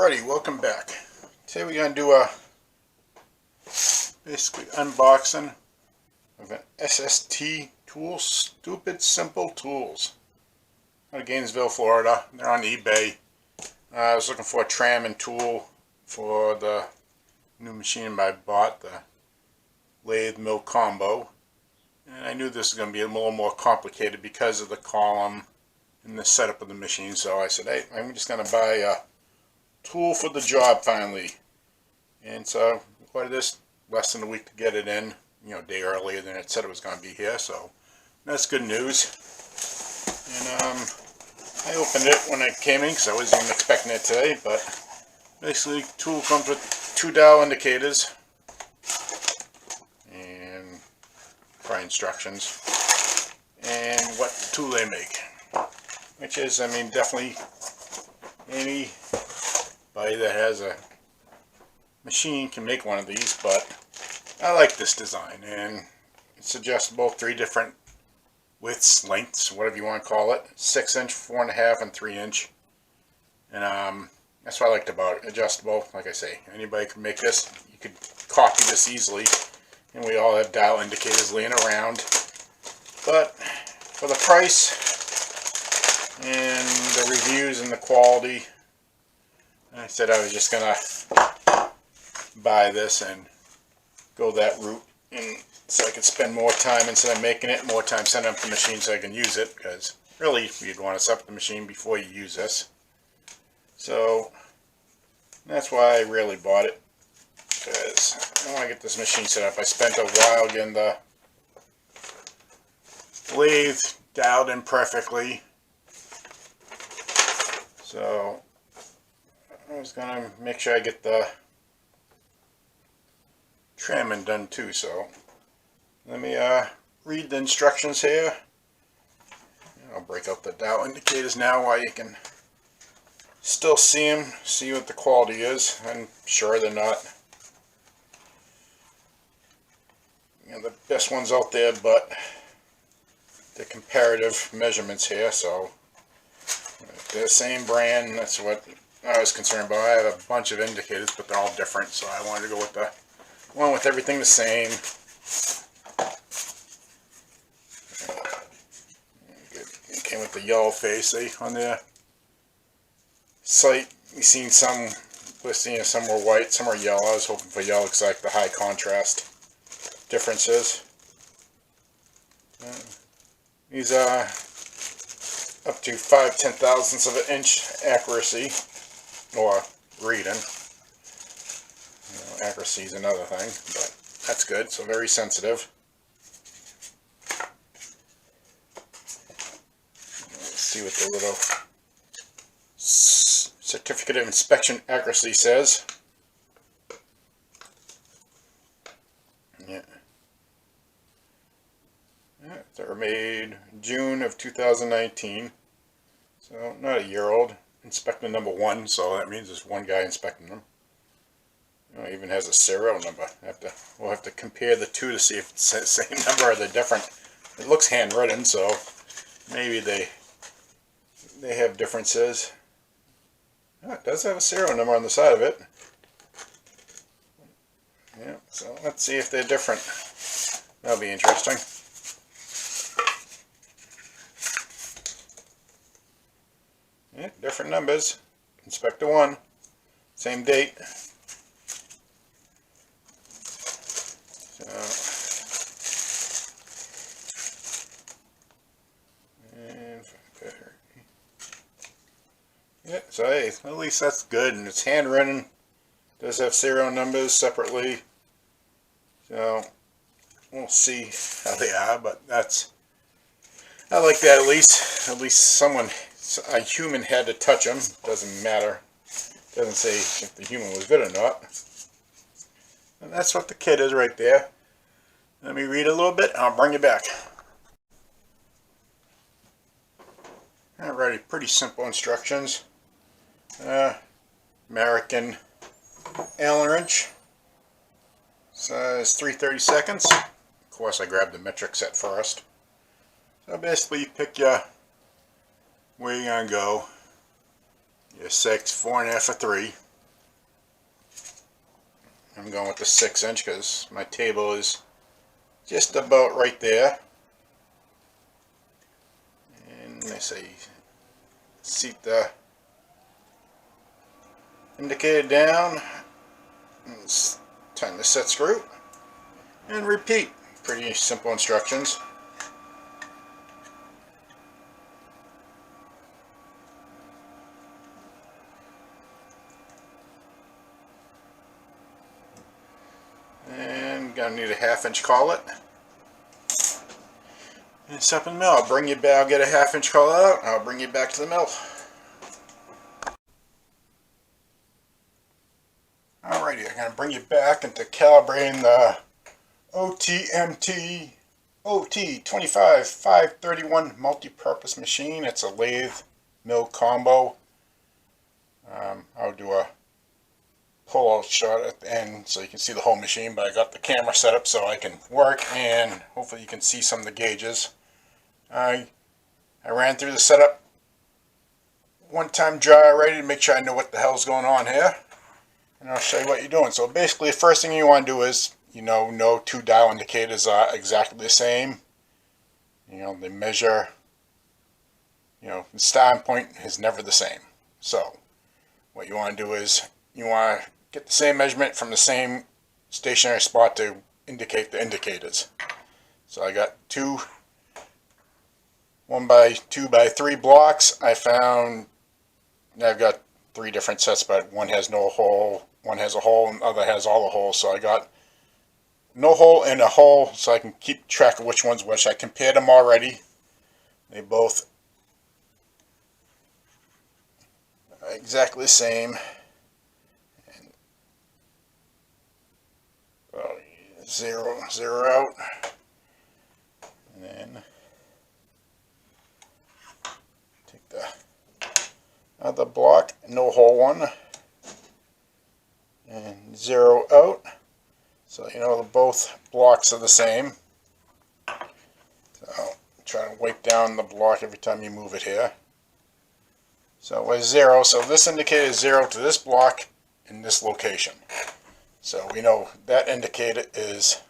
Alrighty, welcome back. Today we're going to do a basically unboxing of an SST tool. Stupid Simple Tools. Out of Gainesville, Florida. They're on eBay. I was looking for a tramming tool for the new machine I bought, the lathe mill combo. And I knew this was going to be a little more complicated because of the column and the setup of the machine. So I said, hey, I'm just going to buy a tool for the job finally. And so ordered this less than a week to get it in, a day earlier than it said it was going to be here, so that's good news. And I opened it when it came in because I wasn't even expecting it today, but basically the tool comes with 2 dial indicators and probably instructions and what tool they make, which is, definitely anybody that has a machine can make one of these, but I like this design, and it's adjustable, 3 different widths, lengths, whatever you want to call it, 6-inch, 4.5, and 3-inch, and that's what I liked about it. Adjustable, like I say, anybody can make this. You could copy this easily, and we all have dial indicators laying around, but for the price and the reviews and the quality, I said I was just gonna buy this and go that route, and so I could spend more time instead of making it, more time setting up the machine so I can use it, because really you'd want to set up the machine before you use this. So that's why I really bought it, because I want to get this machine set up. I spent a while getting the lathe dialed in perfectly, so I was going to make sure I get the tramming done too. So let me read the instructions here. I'll break out the dial indicators now while you can still see them, see what the quality is. I'm sure they're not the best ones out there, but the comparative measurements here, so they're the same brand. That's what I was concerned about. I have a bunch of indicators, but they're all different, so I wanted to go with the one with everything the same. It came with the yellow face. On their site, you've seen some listing, some were white, some were yellow. I was hoping for yellow because I like the high contrast differences. These are up to 5/10,000ths of an inch accuracy, or reading. Accuracy is another thing, but that's good. So very sensitive. Let's see what the little certificate of inspection accuracy says. Yeah. They were made June of 2019, so not a year old. Inspecting number 1, so that means there's one guy inspecting them. It even has a serial number. We'll have to compare the two to see if it's the same number or they're different. It looks handwritten, so maybe they have differences. Oh, it does have a serial number on the side of it. Yeah, so let's see if they're different. That'll be interesting. Yeah, different numbers. Inspector 1, same date. Yeah, so hey, at least that's good, and it's handwritten. Does have serial numbers separately, so we'll see how they are. But I like that at least. At least a human had to touch them. Doesn't matter. Doesn't say if the human was good or not. And that's what the kit is right there. Let me read a little bit, and I'll bring it back. Alrighty, pretty simple instructions. American Allen wrench, size 3/32. Of course, I grabbed the metric set first. So basically, you pick where you're gonna go. Your 6, 4.5, or 3. I'm going with the 6" because my table is just about right there. And I say seat the indicator down, and tighten the set screw, and repeat. Pretty simple instructions. And gonna need a 1/2" collet. And it's up in the mill. I'll bring you back. I'll get a 1/2" collet out. I'll bring you back to the mill. Alrighty, I'm gonna bring you back into calibrating the OTMT OT25531 multi-purpose machine. It's a lathe mill combo. I'll do a pull-out shot at the end so you can see the whole machine, but I got the camera set up so I can work and hopefully you can see some of the gauges. I ran through the setup one time dry already to make sure I know what the hell's going on here, and I'll show you what you're doing. So basically the first thing you want to do is, no two dial indicators are exactly the same. They measure, the starting point is never the same. So what you want to do is you want to get the same measurement from the same stationary spot to indicate the indicators. So I got 1x2x3 blocks. I've got 3 different sets, but one has no hole, one has a hole, and the other has all the holes. So I got no hole and a hole, so I can keep track of which one's which. I compared them already. They both are exactly the same. And, well, zero out, and then take the other block, no hole one, and 0 out. So both blocks are the same. So try to wipe down the block every time you move it here. So with 0, so this indicator is 0 to this block in this location. So we know that indicator is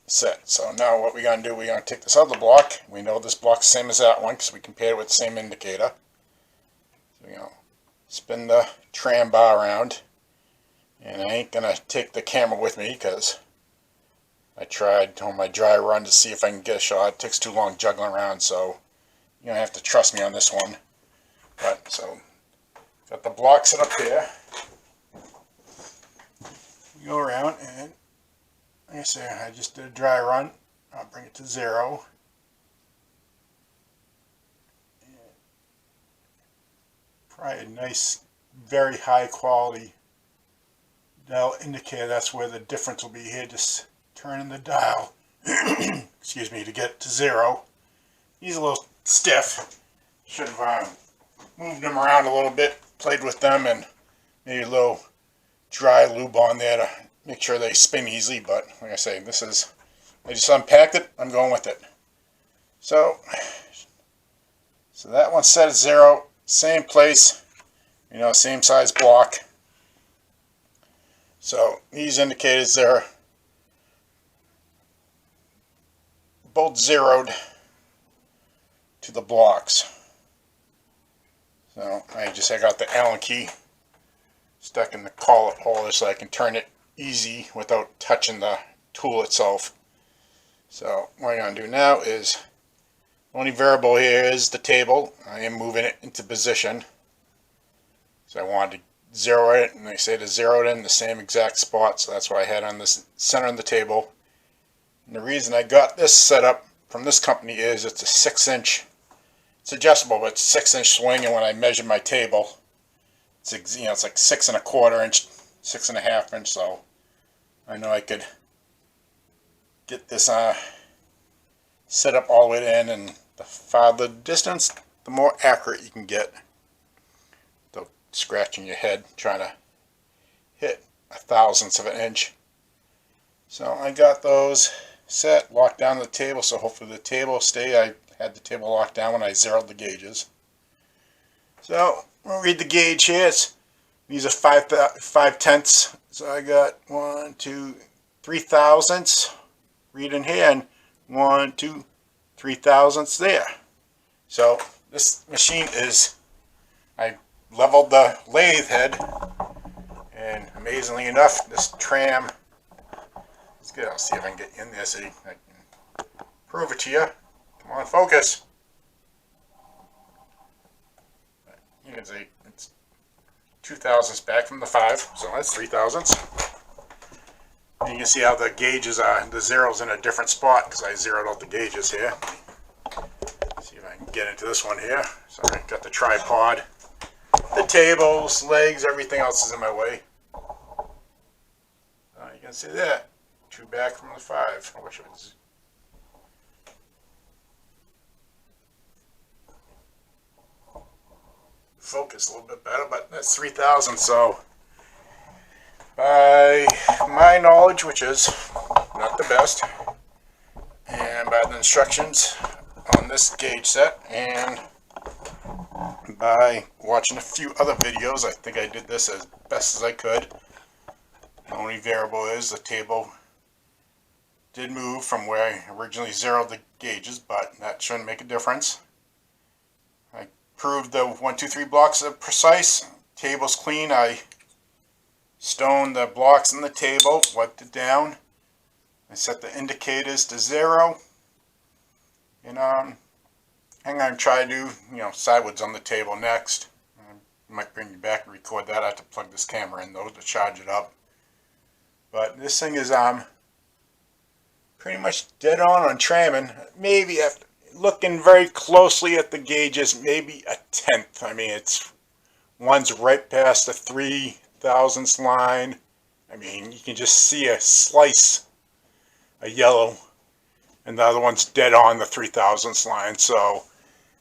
set. So now what we're going to do, we're going to take this other block. We know this block's the same as that one because we compared it with the same indicator. So we're going to spin the tram bar around. And I ain't going to take the camera with me because I tried on my dry run to see if I can get a shot. It takes too long juggling around, so you're going to have to trust me on this one. But, so, got the block set up here. Go around and, like I say, I just did a dry run. I'll bring it to 0. And probably a nice, very high quality dial indicator. That's where the difference will be here. Just turning the dial, excuse me, to get to 0. He's a little stiff. Should have moved them around a little bit, played with them, and maybe a little dry lube on there to make sure they spin easily. But like I say, I just unpacked it. I'm going with it. So that one's set at 0. Same place, same size block. So these indicators, they're both zeroed to the blocks. So I got the Allen key stuck in the collet holder so I can turn it easy without touching the tool itself. So what I'm going to do now is, the only variable here is the table. I am moving it into position. So I wanted to zero it, and they say to zero it in the same exact spot, so that's what I had on this center of the table. And the reason I got this set up from this company is it's a 6" it's adjustable, but it's 6" swing, and when I measured my table, it's it's like 6 1/4 inch, 6 1/2 inch. So I know I could get this set up all the way in, and the farther distance, the more accurate you can get. Scratching your head trying to hit 1/1000th of an inch. So I got those set, locked down the table, so hopefully the table will stay. I had the table locked down when I zeroed the gauges. So we'll read the gauge here. These are 5/10 So I got 1, 2, 3 thousandths reading here, and 1, 2, 3 thousandths there. So this machine is, I leveled the lathe head, and amazingly enough, this tram is good. I'll see if I can get in there so I can prove it to you. Come on, focus. You can see it's 2 thousandths back from the 5, so that's 3 thousandths. And you can see how the gauges are, the zero's in a different spot because I zeroed out the gauges here. See if I can get into this one here. So I got the tripod, the tables, legs, everything else is in my way. You can see that. 2 back from the 5. I wish it was. Focus a little bit better, but that's 3 thousandths. So by my knowledge, which is not the best, and by the instructions on this gauge set, and by watching a few other videos, I think I did this as best as I could. The only variable is the table did move from where I originally zeroed the gauges, but that shouldn't make a difference. I proved the 1, 2, 3 blocks are precise. Table's clean. I stoned the blocks in the table, wiped it down. I set the indicators to 0. And I'm going to try to do, sideways on the table next. I might bring you back and record that. I have to plug this camera in though to charge it up. But this thing is pretty much dead on tramming. Maybe after looking very closely at the gauges, maybe a tenth. I mean, one's right past the 3 thousandths line. I mean, you can just see a slice of yellow, and the other one's dead on the 3 thousandths line. So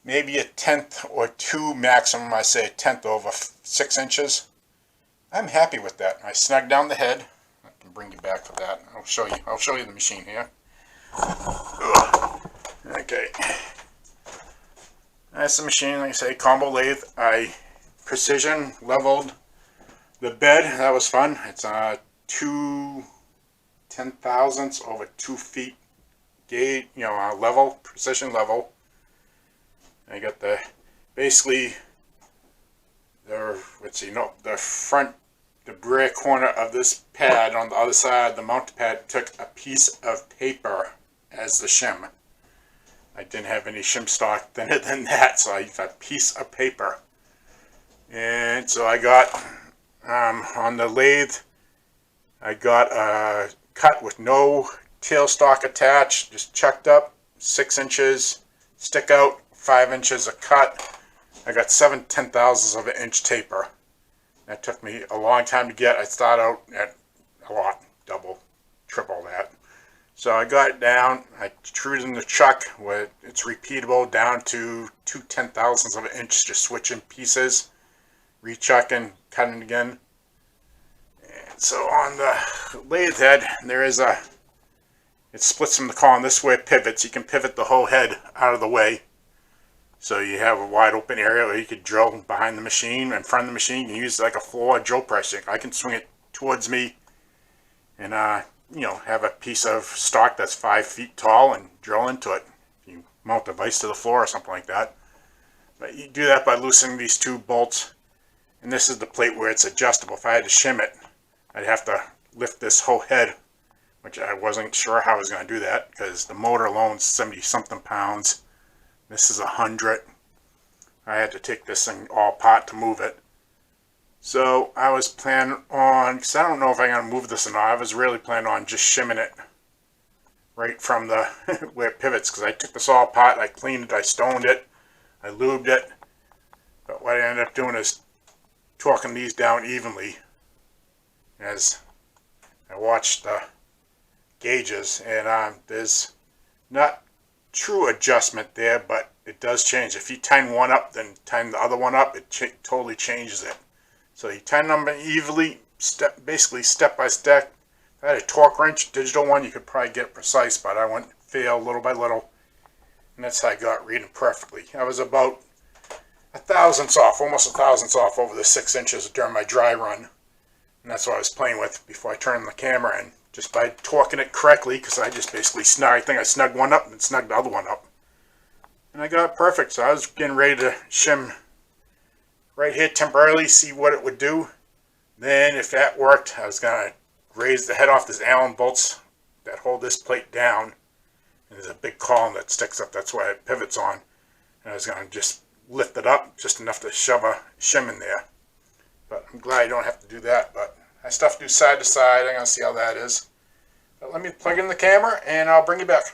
maybe a tenth or 2 maximum. I say a tenth over 6 inches. I'm happy with that. I snugged down the head. I can bring you back for that. I'll show you the machine here. Okay, that's the machine. Like I say, combo lathe. I precision leveled the bed. That was fun. It's 2 10,000ths over 2 feet gauge, level, precision level. I got the front, the rear corner of this pad on the other side, the mount pad, took a piece of paper as the shim. I didn't have any shim stock thinner than that, so I used a piece of paper. And so I got, on the lathe, I got a cut with no tailstock attached, just chucked up, 6 inches, stick out, 5 inches of cut. I got 7 10,000ths of an inch taper. That took me a long time to get. I started out at a lot, double, triple that. So I got it down, I threw it in the chuck where it's repeatable down to 2 10,000ths of an inch, just switching pieces, rechucking, cutting again. And so on the lathe head, it splits from the column this way, it pivots. You can pivot the whole head out of the way. So you have a wide open area where you could drill behind the machine, in front of the machine. You can use it like a floor drill press. I can swing it towards me and, have a piece of stock that's 5 feet tall and drill into it. You mount a vise to the floor or something like that. But you do that by loosening these 2 bolts. And this is the plate where it's adjustable. If I had to shim it, I'd have to lift this whole head, which I wasn't sure how I was going to do that because the motor alone is 70-something pounds. This is 100. I had to take this thing all apart to move it. So I was planning on, because I don't know if I'm going to move this or not, I was really planning on just shimming it right from the where it pivots, because I took this all apart, I cleaned it, I stoned it, I lubed it. But what I ended up doing is torquing these down evenly as I watched the gauges, and there's not true adjustment there, but it does change. If you tighten one up, then tighten the other one up, it totally changes it. So you tighten them evenly, basically step by step. If I had a torque wrench, digital one, you could probably get precise, but I went fail little by little, and that's how I got reading perfectly. I was about 1 thousandths off, almost 1 thousandths off over the 6 inches during my dry run. And that's what I was playing with before I turned the camera in. Just by torquing it correctly, because I just basically I think I snugged one up and snugged the other one up. And I got it perfect, so I was getting ready to shim right here temporarily, see what it would do. Then if that worked, I was going to raise the head off these Allen bolts that hold this plate down. And there's a big column that sticks up, that's why it pivots on. And I was going to just lift it up, just enough to shove a shim in there. But I'm glad I don't have to do that, but I still have to do side to side. I'm going to see how that is. But let me plug in the camera and I'll bring you back.